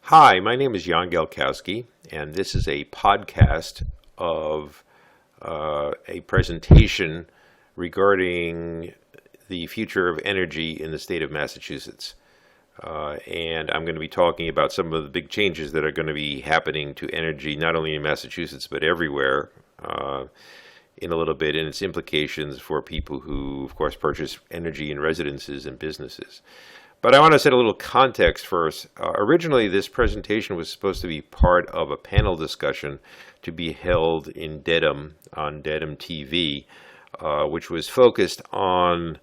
Hi, my name is Jan Gelkowski, and this is a podcast of a presentation regarding the future of energy in the state of Massachusetts. And I'm going to be talking about some of the big changes that are going to be happening to energy, not only in Massachusetts, but everywhere in a little bit, and its implications for people who, of course, purchase energy in residences and businesses. But I want to set a little context first. Originally, this presentation was supposed to be part of a panel discussion to be held in Dedham on Dedham TV, which was focused on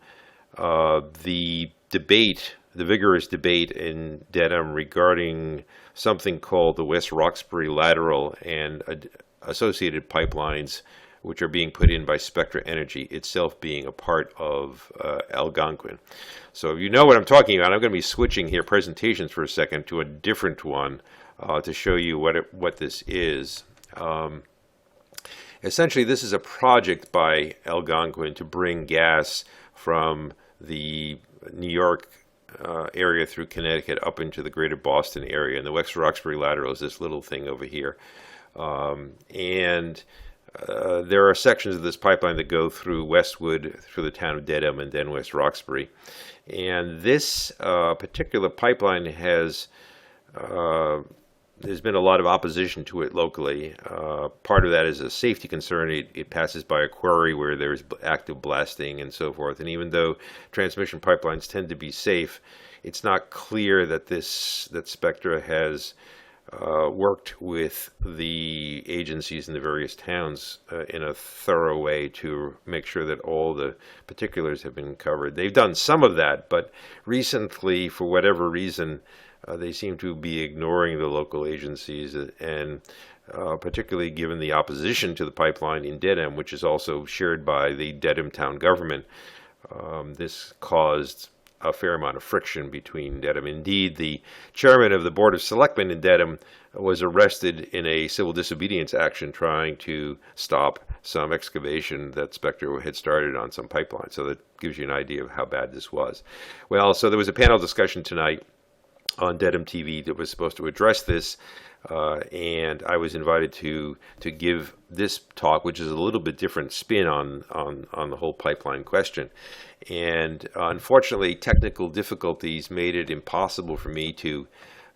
the vigorous debate in Dedham regarding something called the West Roxbury Lateral and associated pipelines, which are being put in by Spectra Energy, itself being a part of Algonguin. So if you know what I'm talking about, I'm going to be switching here presentations for a second to a different one to show you what this is. Essentially, this is a project by Algonquin to bring gas from the New York area through Connecticut up into the greater Boston area. And the West Roxbury Lateral is this little thing over here. There are sections of this pipeline that go through Westwood, through the town of Dedham, and then West Roxbury. And this particular pipeline there's been a lot of opposition to it locally. Part of that is a safety concern. It passes by a quarry where there's active blasting and so forth. And even though transmission pipelines tend to be safe, it's not clear that Spectra has worked with the agencies in the various towns in a thorough way to make sure that all the particulars have been covered. They've done some of that, but recently, for whatever reason, they seem to be ignoring the local agencies, and particularly given the opposition to the pipeline in Dedham, which is also shared by the Dedham town government. This caused a fair amount of friction between Dedham. Indeed, the chairman of the Board of Selectmen in Dedham was arrested in a civil disobedience action trying to stop some excavation that Spectra had started on some pipeline. So that gives you an idea of how bad this was. Well, so there was a panel discussion tonight on Dedham TV that was supposed to address this, and I was invited to give this talk, which is a little bit different spin on the whole pipeline question. And unfortunately, technical difficulties made it impossible for me to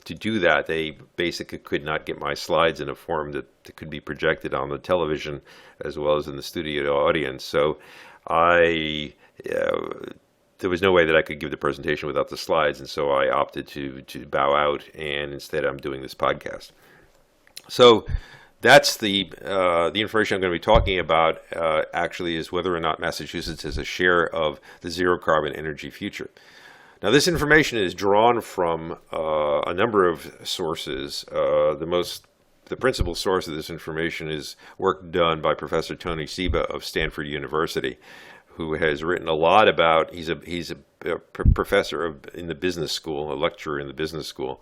do that. They basically could not get my slides in a form that could be projected on the television as well as in the studio audience. So there was no way that I could give the presentation without the slides, and so I opted to bow out, and instead I'm doing this podcast. So that's the information I'm going to be talking about actually is whether or not Massachusetts has a share of the zero carbon energy future. Now, this information is drawn from a number of sources. The principal source of this information is work done by Professor Tony Seba of Stanford University, who has written a lot about, he's a professor in the business school, a lecturer in the business school,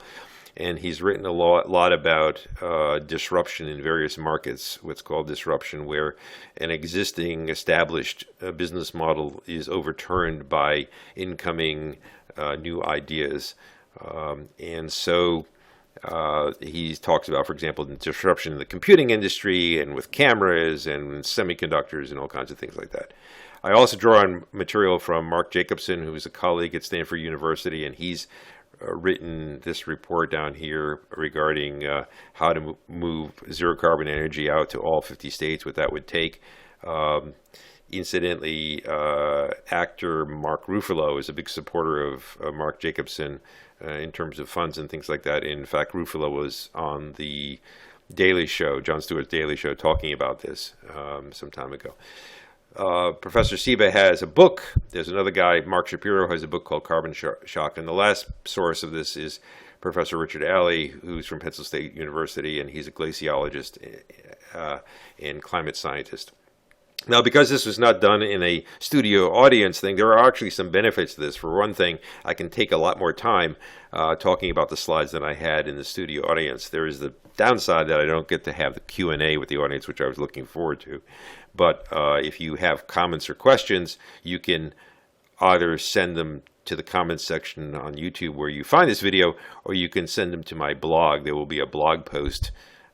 and he's written a lot about disruption in various markets, what's called disruption, where an existing established business model is overturned by incoming new ideas. And so he talks about, for example, the disruption in the computing industry and with cameras and semiconductors and all kinds of things like that. I also draw on material from Mark Jacobson, who is a colleague at Stanford University, and he's written this report down here regarding how to move zero carbon energy out to all 50 states, what that would take. Incidentally, actor Mark Ruffalo is a big supporter of Mark Jacobson in terms of funds and things like that. In fact, Ruffalo was on the Daily Show, Jon Stewart's Daily Show, talking about this some time ago. Professor Seba has a book. There's another guy, Mark Shapiro, has a book called Carbon Shock. And the last source of this is Professor Richard Alley, who's from Penn State University, and he's a glaciologist and climate scientist. Now, because this was not done in a studio audience thing, there are actually some benefits to this. For one thing, I can take a lot more time talking about the slides than I had in the studio audience. There is the downside that I don't get to have the Q&A with the audience, which I was looking forward to. But if you have comments or questions, you can either send them to the comments section on YouTube where you find this video, or you can send them to my blog. There will be a blog post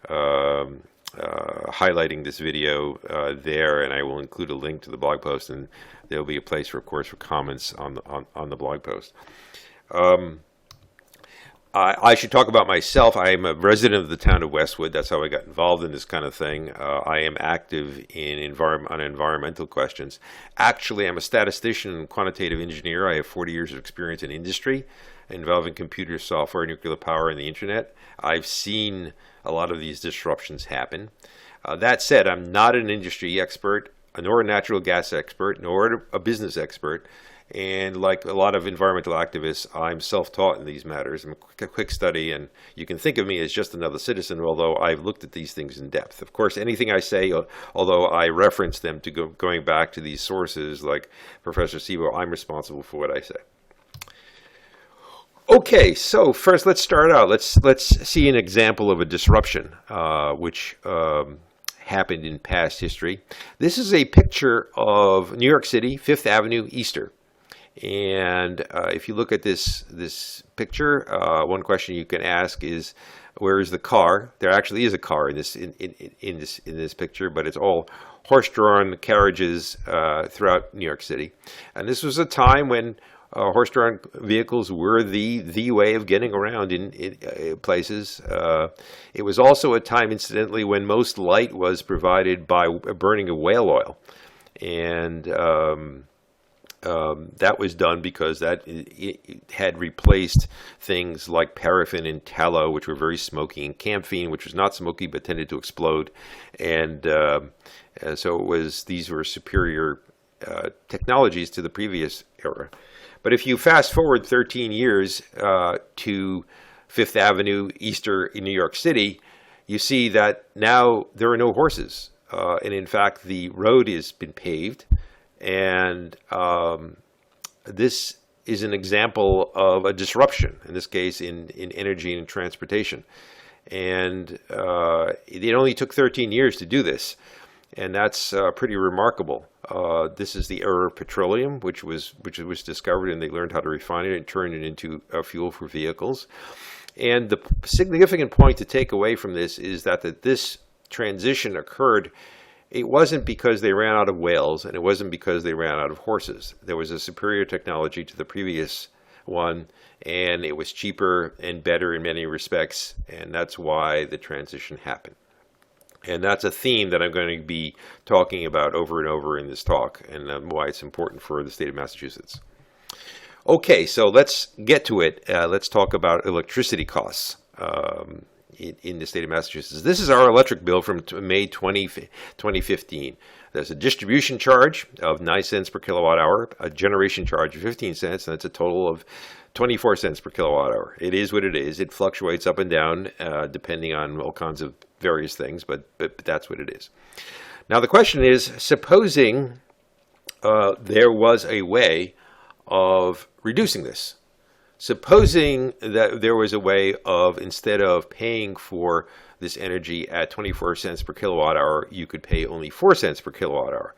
highlighting this video there, and I will include a link to the blog post, and there will be a place, of course, for comments on the blog post. I should talk about myself. I am a resident of the town of Westwood. That's how I got involved in this kind of thing. I am active in environmental questions. Actually, I'm a statistician and quantitative engineer. I have 40 years of experience in industry involving computer software, nuclear power, and the internet. I've seen a lot of these disruptions happen. That said, I'm not an industry expert, nor a natural gas expert, nor a business expert. And like a lot of environmental activists, I'm self-taught in these matters. I'm a quick study, and you can think of me as just another citizen, although I've looked at these things in depth. Of course, anything I say, although I reference them to going back to these sources like Professor Sibo, I'm responsible for what I say. Okay, so first let's start out. Let's see an example of a disruption which happened in past history. This is a picture of New York City, Fifth Avenue, Easter. And if you look at this picture, one question you can ask is, where is the car? There actually is a car in this picture, but it's all horse-drawn carriages throughout New York City. And this was a time when horse-drawn vehicles were the way of getting around in places. It was also a time, incidentally, when most light was provided by burning of whale oil, and that was done because it had replaced things like paraffin and tallow, which were very smoky, and camphene, which was not smoky but tended to explode. And so these were superior technologies to the previous era. But if you fast forward 13 years to Fifth Avenue, Easter in New York City, you see that now there are no horses. And in fact, the road has been paved. And this is an example of a disruption, in this case in energy and transportation. And it only took 13 years to do this. And that's pretty remarkable. This is the era of petroleum, which was discovered, and they learned how to refine it and turn it into a fuel for vehicles. And the significant point to take away from this is that this transition occurred. It wasn't because they ran out of whales, and it wasn't because they ran out of horses. There was a superior technology to the previous one, and it was cheaper and better in many respects, and that's why the transition happened. And that's a theme that I'm going to be talking about over and over in this talk, and why it's important for the state of Massachusetts. Okay, so let's get to it. Let's talk about electricity costs in the state of Massachusetts. This is our electric bill from May 2015. There's a distribution charge of 9 cents per kilowatt hour, a generation charge of 15 cents, and that's a total of 24 cents per kilowatt hour. It is what it is. It fluctuates up and down depending on all kinds of various things, but that's what it is. Now the question is, supposing there was a way of reducing this. Supposing that there was a way of, instead of paying for this energy at 24 cents per kilowatt hour, you could pay only 4 cents per kilowatt hour.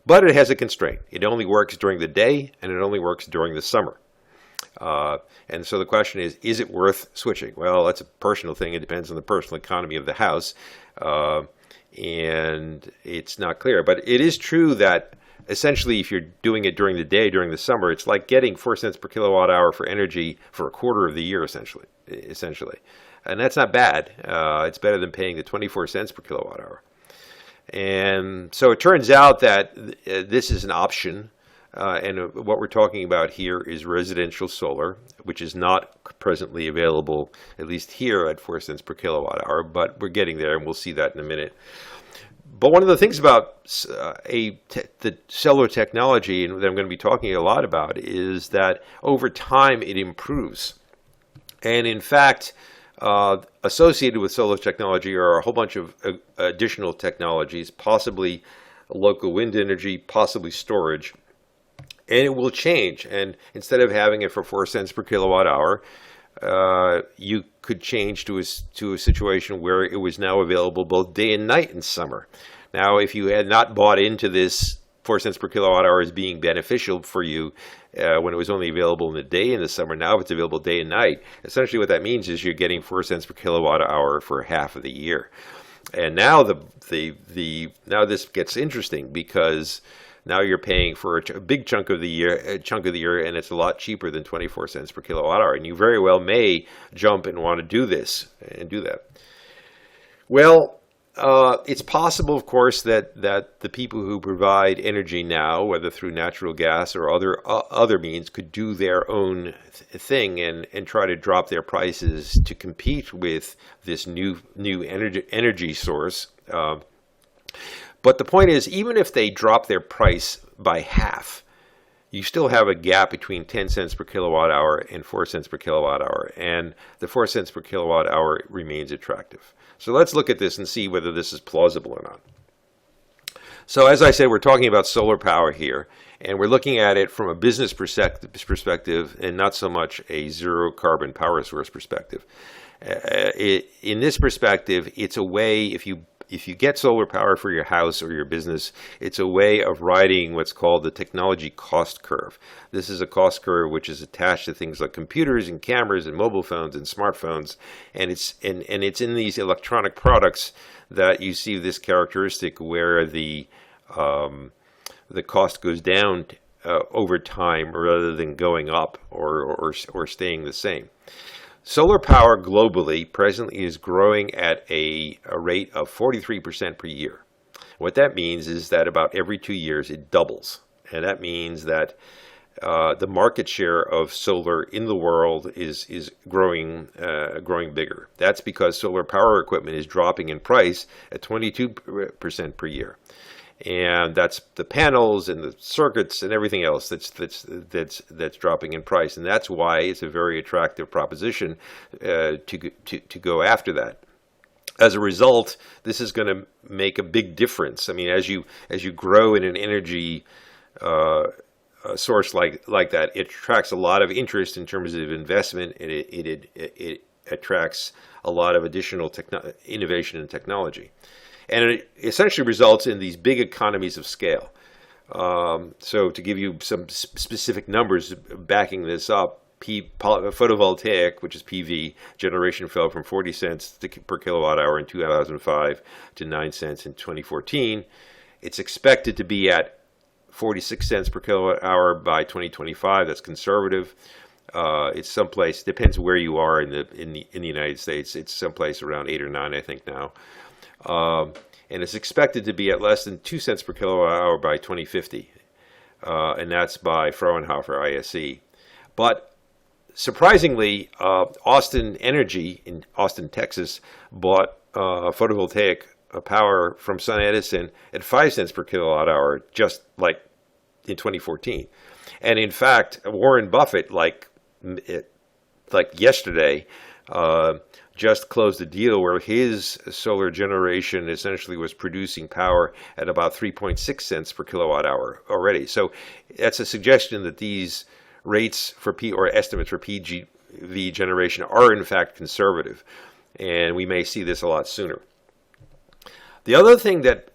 But it has a constraint. It only works during the day, and it only works during the summer. And so the question is it worth switching? Well, that's a personal thing. It depends on the personal economy of the house. And it's not clear. But it is true that essentially, if you're doing it during the day, during the summer, it's like getting 4 cents per kilowatt hour for energy for a quarter of the year, essentially. And that's not bad. It's better than paying the 24 cents per kilowatt hour. And so it turns out that this is an option. And what we're talking about here is residential solar, which is not presently available, at least here, at 4 cents per kilowatt hour. But we're getting there, and we'll see that in a minute. But one of the things about the solar technology, and that I'm going to be talking a lot about, is that over time it improves. And in fact, associated with solar technology are a whole bunch of additional technologies, possibly local wind energy, possibly storage. And it will change. And instead of having it for 4 cents per kilowatt hour, you could change to a situation where it was now available both day and night in summer. Now, if you had not bought into this 4 cents per kilowatt hour as being beneficial for you when it was only available in the day in the summer. Now it's available day and night. Essentially what that means is you're getting 4 cents per kilowatt hour for half of the year. And now now this gets interesting, because now you're paying for a big chunk of the year, and it's a lot cheaper than 24 cents per kilowatt hour. And you very well may jump and want to do this and do that. Well, it's possible, of course, that the people who provide energy now, whether through natural gas or other means, could do their own thing and try to drop their prices to compete with this new energy source. But the point is, even if they drop their price by half, you still have a gap between 10 cents per kilowatt hour and 4 cents per kilowatt hour. And the 4 cents per kilowatt hour remains attractive. So let's look at this and see whether this is plausible or not. So as I said, we're talking about solar power here, and we're looking at it from a business perspective and not so much a zero carbon power source perspective. In this perspective, it's a way, if you get solar power for your house or your business, it's a way of riding what's called the technology cost curve. This is a cost curve which is attached to things like computers and cameras and mobile phones and smartphones, and it's in these electronic products that you see this characteristic where the cost goes down over time rather than going up or staying the same. Solar power globally presently is growing at a rate of 43% per year. What that means is that about every 2 years it doubles. And that means that the market share of solar in the world is growing bigger. That's because solar power equipment is dropping in price at 22% per year. And that's the panels and the circuits and everything else that's dropping in price, and that's why it's a very attractive proposition to go after that. As a result, this is going to make a big difference. I mean, as you grow in an energy source like that, it attracts a lot of interest in terms of investment, and it attracts a lot of additional innovation and technology. And it essentially results in these big economies of scale. So to give you some specific numbers backing this up, photovoltaic, which is PV, generation fell from 40 cents per kilowatt hour in 2005 to 9 cents in 2014. It's expected to be at 46 cents per kilowatt hour by 2025. That's conservative. It's someplace, depends where you are in the United States. It's someplace around 8 or 9, I think now. And it's expected to be at less than 2 cents per kilowatt hour by 2050, and that's by Fraunhofer ISE. But surprisingly, Austin Energy in Austin, Texas, bought photovoltaic power from SunEdison at 5 cents per kilowatt hour, just like in 2014. And in fact, Warren Buffett, like yesterday, just closed a deal where his solar generation essentially was producing power at about 3.6 cents per kilowatt hour already. So that's a suggestion that these rates or estimates for PV generation are in fact conservative, and we may see this a lot sooner. The other thing that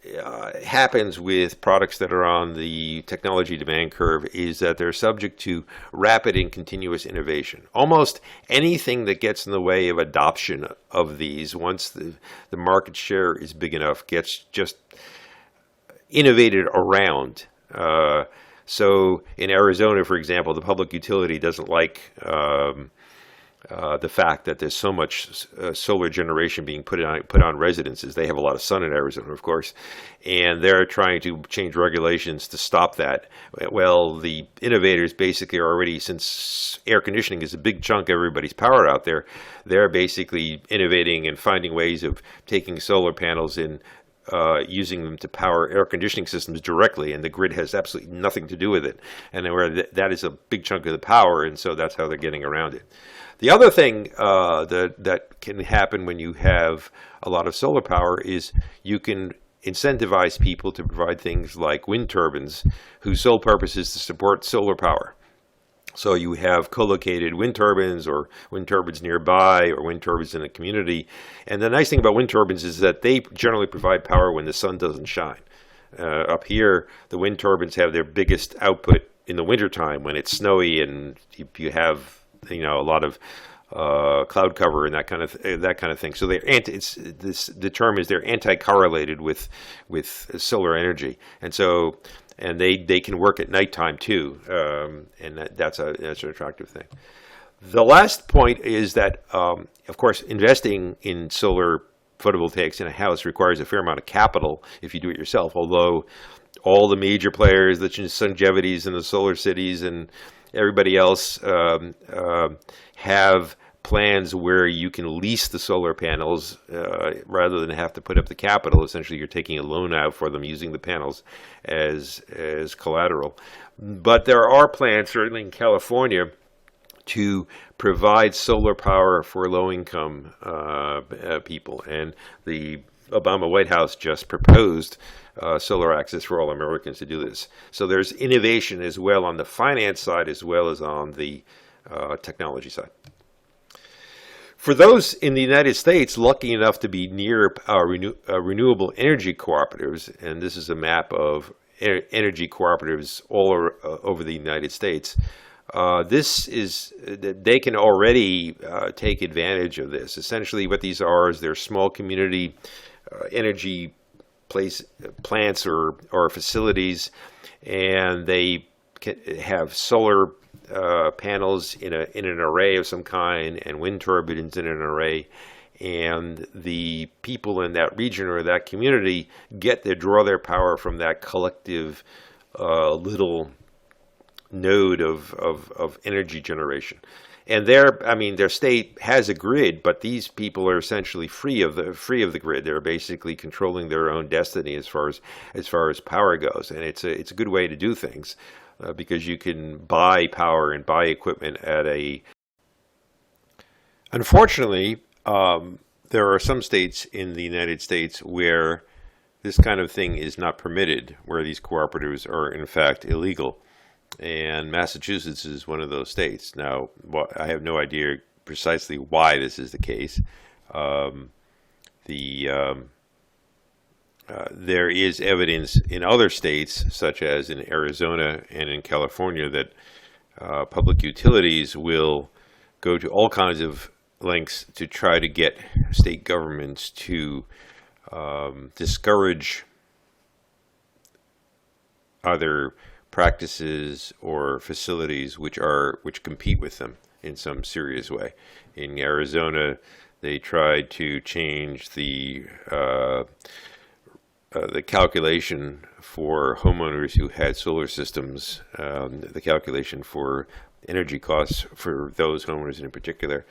happens with products that are on the technology demand curve is that they're subject to rapid and continuous innovation. Almost anything that gets in the way of adoption of these, once the market share is big enough, gets just innovated around. So in Arizona, for example, the public utility doesn't like the fact that there's so much solar generation being put on residences. They have a lot of sun in Arizona, of course, and they're trying to change regulations to stop that. Well, the innovators basically are already, since air conditioning is a big chunk of everybody's power out there, they're basically innovating and finding ways of taking solar panels and using them to power air conditioning systems directly, and the grid has absolutely nothing to do with it. And where that is a big chunk of the power, and so that's how they're getting around it. The other thing that can happen when you have a lot of solar power is you can incentivize people to provide things like wind turbines, whose sole purpose is to support solar power. So you have co-located wind turbines or wind turbines nearby or wind turbines in a community. And the nice thing about wind turbines is that they generally provide power when the sun doesn't shine. Up here, the wind turbines have their biggest output in the wintertime when it's snowy and you have a lot of cloud cover and that kind of thing. So the term is they're anti-correlated with solar energy, and they can work at nighttime too, and that's an attractive thing. The last point is that, of course, investing in solar photovoltaics in a house requires a fair amount of capital if you do it yourself, although all the major players, the Sungevities and the Solar Cities and everybody else have plans where you can lease the solar panels rather than have to put up the capital. Essentially, you're taking a loan out for them using the panels as collateral. But there are plans, certainly in California, to provide solar power for low-income people. And the Obama White House just proposed solar access for all Americans to do this. So there's innovation as well on the finance side as well as on the technology side. For those in the United States lucky enough to be near renewable energy cooperatives, and this is a map of energy cooperatives all over the United States, they can already take advantage of this. Essentially what these are is they're small community energy plants or facilities, and they can have solar panels in an array of some kind and wind turbines in an array, and the people in that region or that community draw their power from that collective little node of energy generation. And their state has a grid, but these people are essentially free of the grid. They're basically controlling their own destiny as far as power goes, and it's a good way to do things because you can buy power and buy equipment at a. Unfortunately, there are some states in the United States where this kind of thing is not permitted, where these cooperatives are in fact illegal. And Massachusetts is one of those states. Now, I have no idea precisely why this is the case. There is evidence in other states, such as in Arizona and in California, that public utilities will go to all kinds of lengths to try to get state governments to discourage either practices or facilities which compete with them in some serious way. In Arizona, they tried to change the calculation for homeowners who had solar systems, the calculation for energy costs for those homeowners in particular.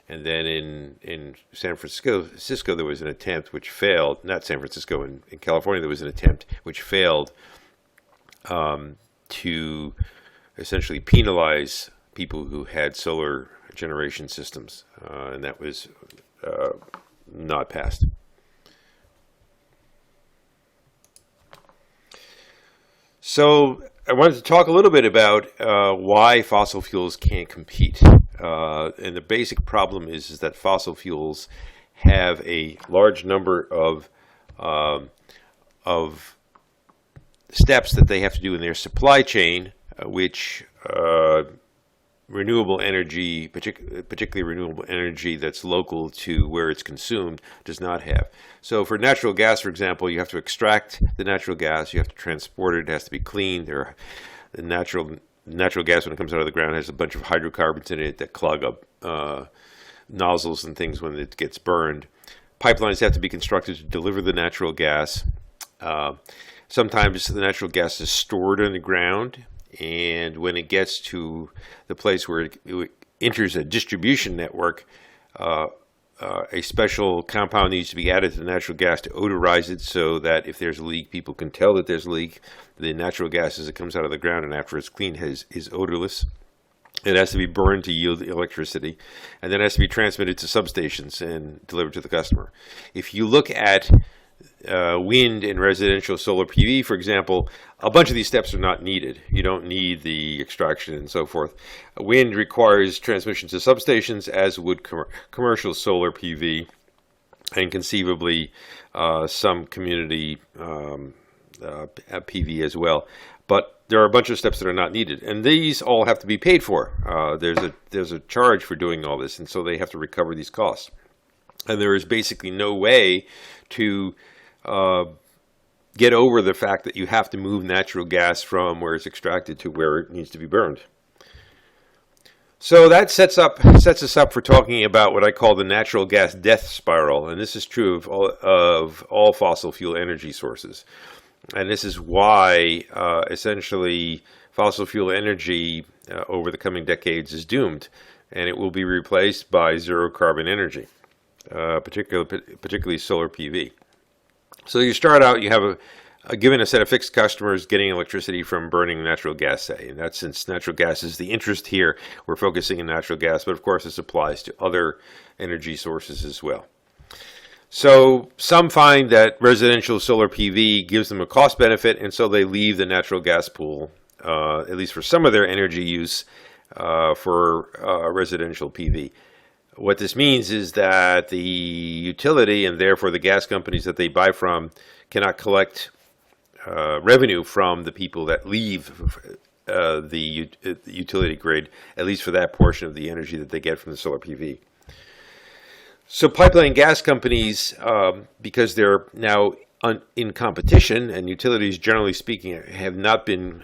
And then in San Francisco, there was an attempt which failed. Not San Francisco, in California, there was an attempt which failed to essentially penalize people who had solar generation systems, and that was not passed. So I wanted to talk a little bit about why fossil fuels can't compete. And the basic problem is that fossil fuels have a large number of steps that they have to do in their supply chain, which renewable energy, particularly renewable energy that's local to where it's consumed, does not have. So for natural gas, for example, you have to extract the natural gas, you have to transport it, it has to be cleaned. The natural gas, when it comes out of the ground, has a bunch of hydrocarbons in it that clog up nozzles and things when it gets burned. Pipelines have to be constructed to deliver the natural gas. Sometimes the natural gas is stored underground, and when it gets to the place where it enters a distribution network, a special compound needs to be added to the natural gas to odorize it so that if there's a leak, people can tell that there's a leak. The natural gas as it comes out of the ground and after it's cleaned is odorless. It has to be burned to yield electricity, and then it has to be transmitted to substations and delivered to the customer. If you look at wind and residential solar PV, for example, a bunch of these steps are not needed. You don't need the extraction and so forth. Wind requires transmission to substations, as would commercial solar PV, and conceivably some community PV as well. But there are a bunch of steps that are not needed, and these all have to be paid for. There's a charge for doing all this, and so they have to recover these costs. And there is basically no way to get over the fact that you have to move natural gas from where it's extracted to where it needs to be burned. So that sets us up for talking about what I call the natural gas death spiral, and this is true of all fossil fuel energy sources. And this is why essentially fossil fuel energy over the coming decades is doomed, and it will be replaced by zero carbon energy, particularly solar PV. So you start out, you have given a set of fixed customers getting electricity from burning natural gas, say. And that's, since natural gas is the interest here, we're focusing on natural gas, but of course this applies to other energy sources as well. So some find that residential solar PV gives them a cost benefit, and so they leave the natural gas pool, at least for some of their energy use, for residential PV. What this means is that the utility, and therefore the gas companies that they buy from, cannot collect revenue from the people that leave the utility grid, at least for that portion of the energy that they get from the solar PV. So pipeline gas companies, because they're now in competition, and utilities, generally speaking, have not been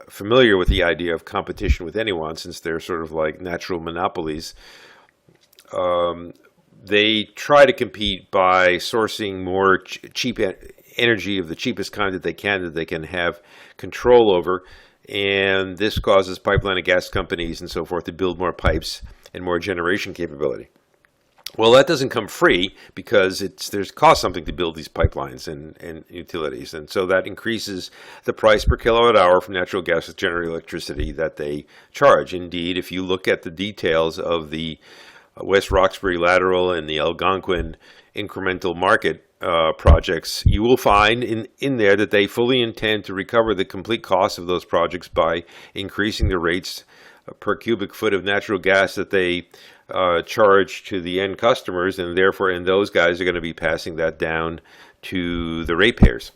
familiar with the idea of competition with anyone, since they're sort of like natural monopolies, they try to compete by sourcing more cheap energy of the cheapest kind that they can have control over, and this causes pipeline and gas companies and so forth to build more pipes and more generation capability. Well, that doesn't come free, because there's cost something to build these pipelines and utilities, and so that increases the price per kilowatt hour from natural gas to generate electricity that they charge. Indeed, if you look at the details of the West Roxbury Lateral and the Algonquin incremental market projects, you will find in there that they fully intend to recover the complete cost of those projects by increasing the rates per cubic foot of natural gas that they charge to the end customers, and therefore, those guys are going to be passing that down to the ratepayers.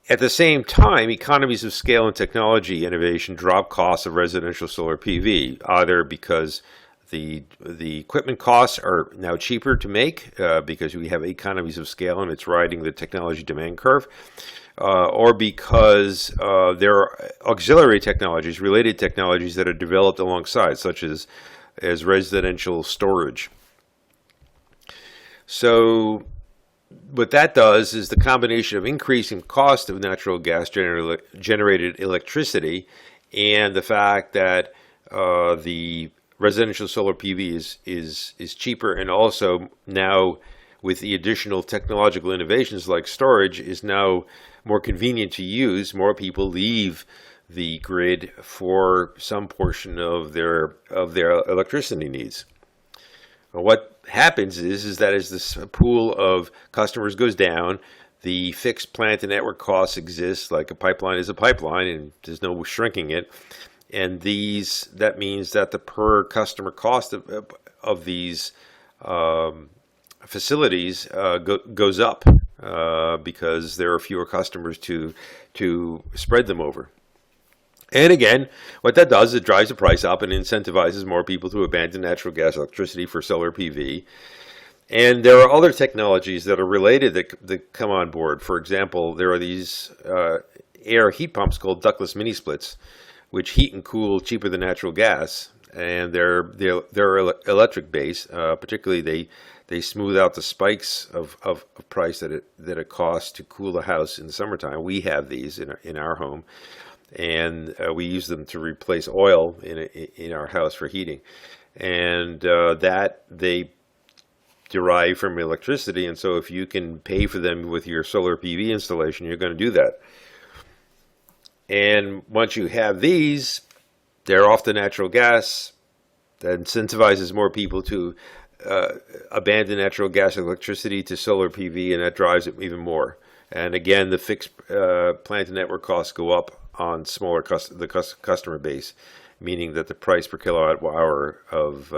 At the same time, economies of scale and technology innovation drop costs of residential solar PV, either because the equipment costs are now cheaper to make because we have economies of scale and it's riding the technology demand curve, or because there are auxiliary technologies, related technologies that are developed alongside, such as residential storage. So what that does is the combination of increasing cost of natural gas generated electricity and the fact that the residential solar PV is cheaper, and also now with the additional technological innovations like storage is now more convenient to use. More people leave the grid for some portion of their electricity needs. What happens is that as this pool of customers goes down, the fixed plant and network costs exist, like a pipeline is a pipeline, and there's no shrinking it. And that means that the per customer cost of these facilities goes up because there are fewer customers to spread them over. And again, what that does is it drives the price up and incentivizes more people to abandon natural gas electricity for solar PV. And there are other technologies that are related that come on board. For example, there are these air heat pumps called ductless mini splits, which heat and cool cheaper than natural gas, and they're electric based. Particularly, they smooth out the spikes of price that it costs to cool the house in the summertime. We have these in our home, and we use them to replace oil in our house for heating, and that they derive from electricity. And so if you can pay for them with your solar PV installation, you're going to do that. And once you have these, they're off the natural gas. That incentivizes more people to abandon natural gas electricity to solar PV, and that drives it even more. And again, the fixed plant and network costs go up on smaller customer base, meaning that the price per kilowatt hour of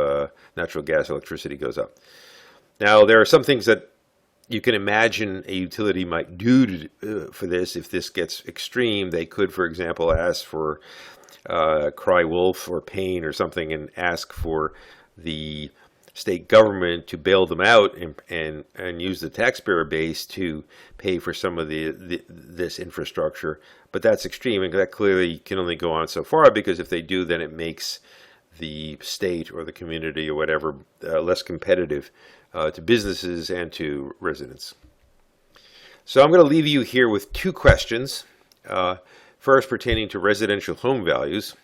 natural gas electricity goes up. Now, there are some things that you can imagine a utility might do for this. If this gets extreme, they could, for example, ask for cry wolf or pain or something, and ask for the state government to bail them out and use the taxpayer base to pay for some of this infrastructure. But that's extreme, and that clearly can only go on so far, because if they do, then it makes the state or the community or whatever less competitive to businesses and to residents. So I'm going to leave you here with two questions. First, pertaining to residential home values.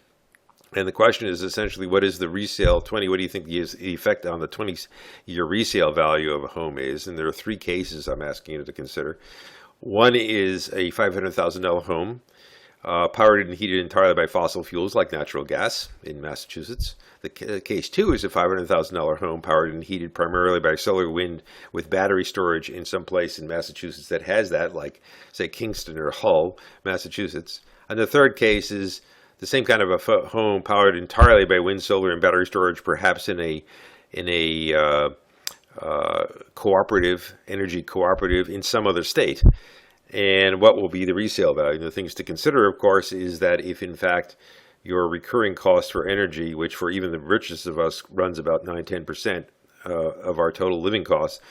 And the question is essentially, what is the resale what do you think the effect on the 20-year resale value of a home is? And there are three cases I'm asking you to consider. One is a $500,000 home powered and heated entirely by fossil fuels like natural gas in Massachusetts. The case two is a $500,000 home powered and heated primarily by solar wind with battery storage in some place in Massachusetts that has that, like, say, Kingston or Hull, Massachusetts. And the third case is the same kind of a home powered entirely by wind, solar, and battery storage, perhaps in a cooperative, energy cooperative in some other state. And what will be the resale value? The things to consider, of course, is that if in fact your recurring cost for energy, which for even the richest of us runs about 9-10% of our total living costs,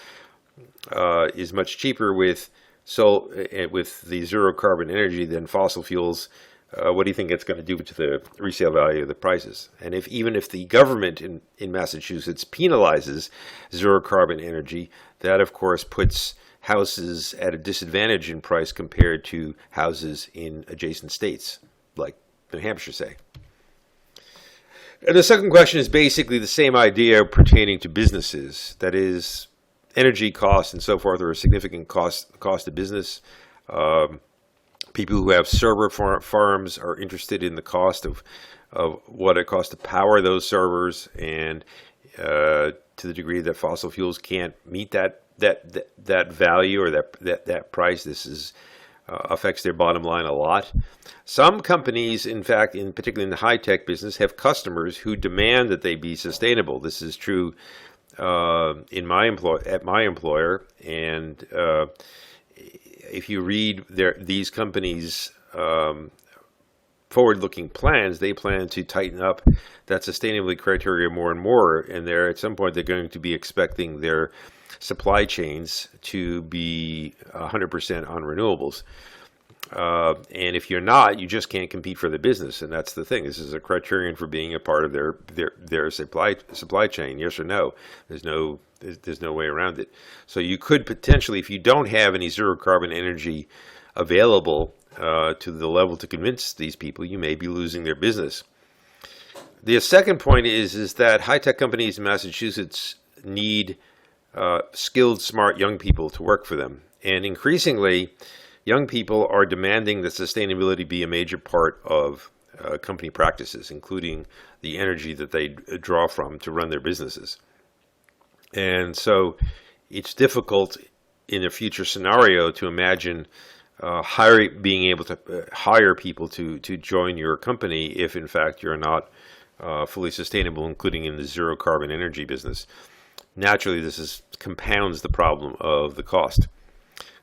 is much cheaper with the zero carbon energy than fossil fuels. What do you think it's going to do to the resale value of the prices? And even if the government in Massachusetts penalizes zero carbon energy, that of course puts houses at a disadvantage in price compared to houses in adjacent states, like New Hampshire, say. And the second question is basically the same idea pertaining to businesses. That is, energy costs and so forth are a significant cost of business. People who have server farms are interested in the cost of what it costs to power those servers, and to the degree that fossil fuels can't meet that value or that price, this affects their bottom line a lot. Some companies, in fact, particularly in the high-tech business, have customers who demand that they be sustainable. This is true at my employer, and if you read these companies' forward-looking plans, they plan to tighten up that sustainability criteria more and more, and at some point they're going to be expecting their supply chains to be 100% on renewables. And if you're not, you just can't compete for the business, and that's the thing. This is a criterion for being a part of their supply chain. Yes or no? There's no way around it. So you could potentially, if you don't have any zero carbon energy available to the level to convince these people, you may be losing their business. The second point is that high-tech companies in Massachusetts need skilled, smart young people to work for them. And increasingly, young people are demanding that sustainability be a major part of company practices, including the energy that they draw from to run their businesses. And so it's difficult in a future scenario to imagine being able to hire people to join your company if in fact you're not fully sustainable, including in the zero carbon energy business. Naturally, this compounds the problem of the cost.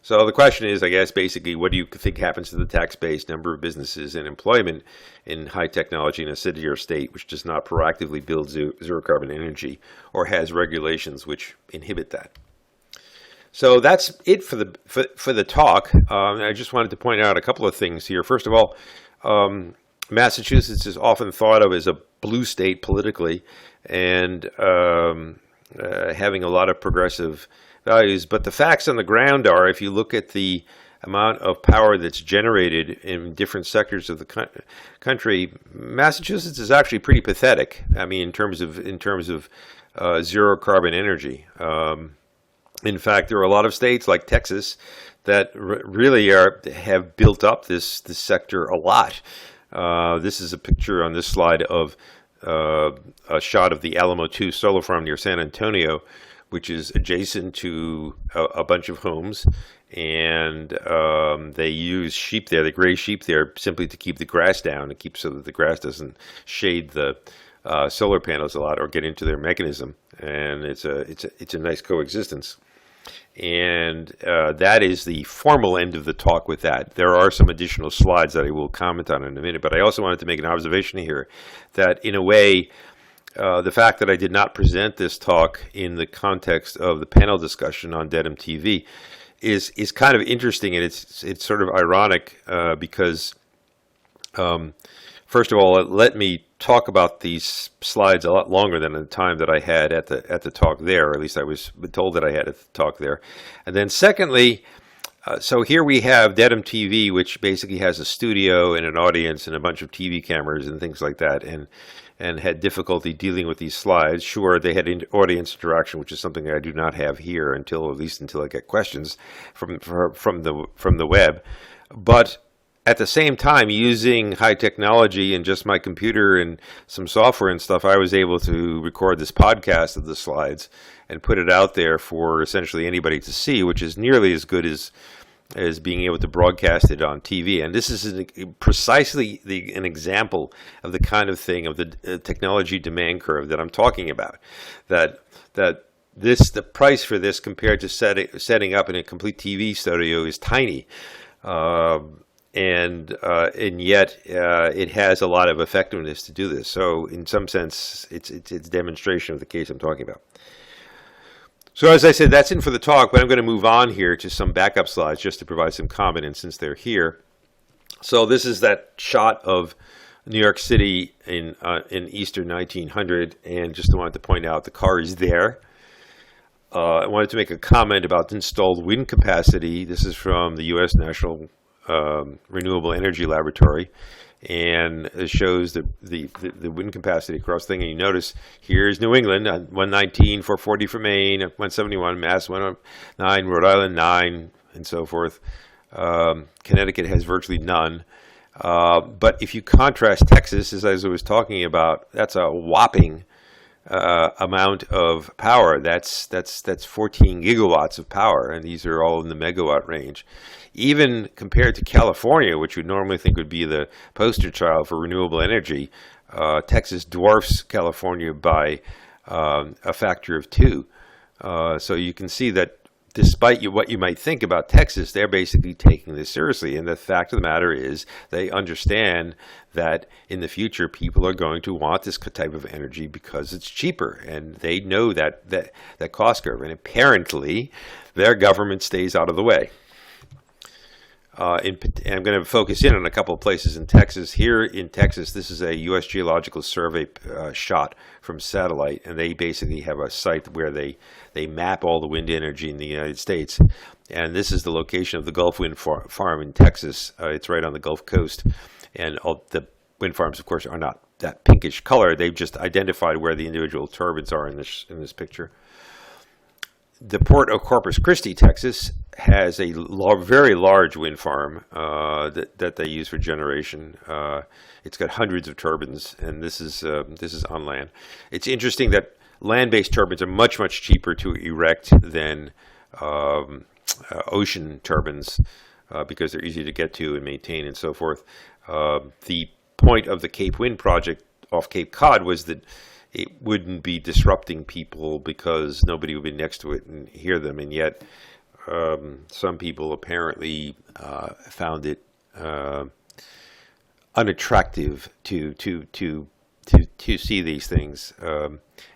So the question is, I guess, basically, what do you think happens to the tax base, number of businesses, and employment in high technology in a city or state which does not proactively build zero carbon energy or has regulations which inhibit that? So that's it for the talk. I just wanted to point out a couple of things here. First of all, Massachusetts is often thought of as a blue state politically, and having a lot of progressive values, but the facts on the ground are, if you look at the amount of power that's generated in different sectors of the country, Massachusetts is actually pretty pathetic. I mean, in terms of zero carbon energy. In fact, there are a lot of states like Texas that really have built up this sector a lot. This is a picture on this slide of a shot of the Alamo 2 solar farm near San Antonio, which is adjacent to a bunch of homes, and they use sheep there, the gray sheep there, simply to keep the grass down, so that the grass doesn't shade the solar panels a lot or get into their mechanism. And it's a nice coexistence. And that is the formal end of the talk with that. There are some additional slides that I will comment on in a minute, but I also wanted to make an observation here that in a way, the fact that I did not present this talk in the context of the panel discussion on Dedham TV is kind of interesting, and it's sort of ironic because first of all, it let me talk about these slides a lot longer than the time that I had at the talk there, or at least I was told that I had at the talk there. And then secondly, so here we have Dedham TV, which basically has a studio and an audience and a bunch of TV cameras and things like that, and had difficulty dealing with these slides. Sure, they had audience interaction, which is something at least until I get questions from the web. But at the same time, using high technology and just my computer and some software and stuff, I was able to record this podcast of the slides and put it out there for essentially anybody to see, which is nearly as good as being able to broadcast it on TV. And this is precisely an example of the kind of thing, of the technology demand curve that I'm talking about. That the price for this compared to setting up in a complete TV studio is tiny. And yet it has a lot of effectiveness to do this. So in some sense, it's demonstration of the case I'm talking about. So as I said, that's it for the talk, but I'm going to move on here to some backup slides just to provide some comment, and since they're here. So this is that shot of New York City in Easter 1900, and just wanted to point out the car is there. I wanted to make a comment about installed wind capacity. This is from the U.S. National Renewable Energy Laboratory, and it shows the wind capacity across the thing. And you notice here's New England, 119, 440 for Maine, 171, Mass 109, Rhode Island 9, and so forth. Connecticut has virtually none. But if you contrast Texas, as I was talking about, that's a whopping amount of power. That's 14 gigawatts of power, and these are all in the megawatt range. Even compared to California, which you'd normally think would be the poster child for renewable energy, Texas dwarfs California by a factor of 2. So you can see that despite what you might think about Texas, they're basically taking this seriously. And the fact of the matter is they understand that in the future, people are going to want this type of energy because it's cheaper. And they know that cost curve. And apparently, their government stays out of the way. And I'm going to focus in on a couple of places in Texas. Here in Texas, this is a U.S. Geological Survey shot from satellite, and they basically have a site where they map all the wind energy in the United States. And this is the location of the Gulf Wind Farm in Texas. It's right on the Gulf Coast. And all the wind farms, of course, are not that pinkish color. They've just identified where the individual turbines are in this picture. The port of Corpus Christi, Texas, has a very large wind farm that they use for generation. It's got hundreds of turbines, and this is on land. It's interesting that land-based turbines are much cheaper to erect than ocean turbines because they're easy to get to and maintain and so forth. The point of the Cape Wind project off Cape Cod was that it wouldn't be disrupting people because nobody would be next to it and hear them, and yet some people apparently found it unattractive to see these things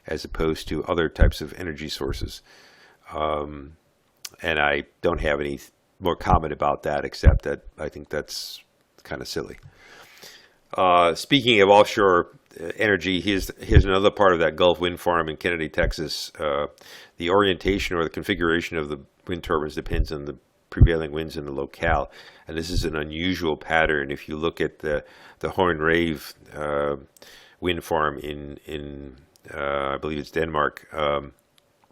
as opposed to other types of energy sources. And I don't have any more comment about that, except that I think that's kind of silly. Speaking of offshore energy, here's another part of that Gulf Wind Farm in Kenedy, Texas. The orientation or the configuration of the wind turbines depends on the prevailing winds in the locale, and this is an unusual pattern. If you look at the Horn Rave wind farm in I believe it's Denmark,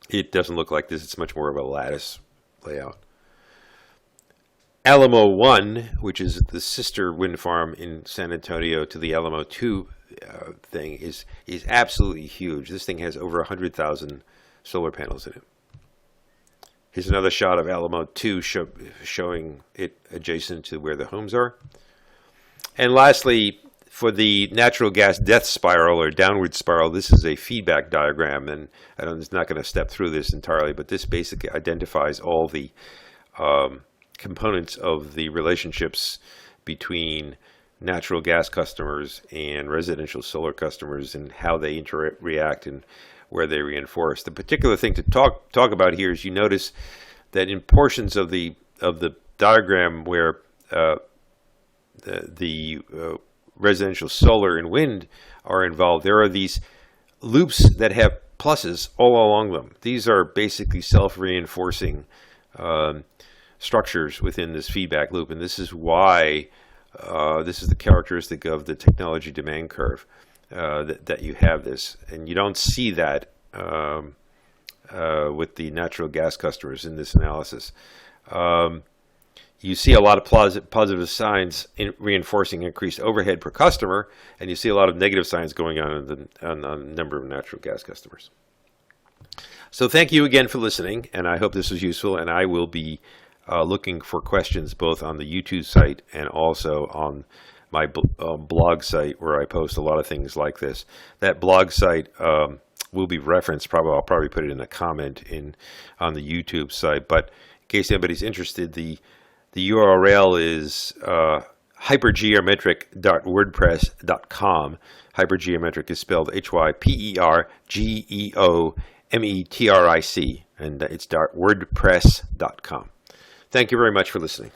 it doesn't look like this. It's much more of a lattice layout. Alamo 1, which is the sister wind farm in San Antonio to the Alamo 2 thing, is absolutely huge. This thing has over 100,000 solar panels in it. Here's another shot of Alamo 2 showing it adjacent to where the homes are. And lastly, For the natural gas death spiral or downward spiral, this is a feedback diagram, and I'm just not going to step through this entirely, but this basically identifies all the components of the relationships between natural gas customers and residential solar customers and how they interact and where they reinforce. The particular thing to talk about here is you notice that in portions of the diagram where the residential solar and wind are involved, there are these loops that have pluses all along them. These are basically self-reinforcing structures within this feedback loop, and this is why this is the characteristic of the technology demand curve, that you have this, and you don't see that with the natural gas customers in this analysis. You see a lot of positive signs in reinforcing increased overhead per customer, and you see a lot of negative signs going on the number of natural gas customers. So thank you again for listening, and I hope this was useful, and I will be looking for questions both on the YouTube site and also on my blog site, where I post a lot of things like this. That blog site will be referenced. I'll probably put it in a comment on the YouTube site, but in case anybody's interested, the URL is hypergeometric.wordpress.com. Hypergeometric is spelled HYPERGEOMETRIC, and it's .wordpress.com. Thank you very much for listening.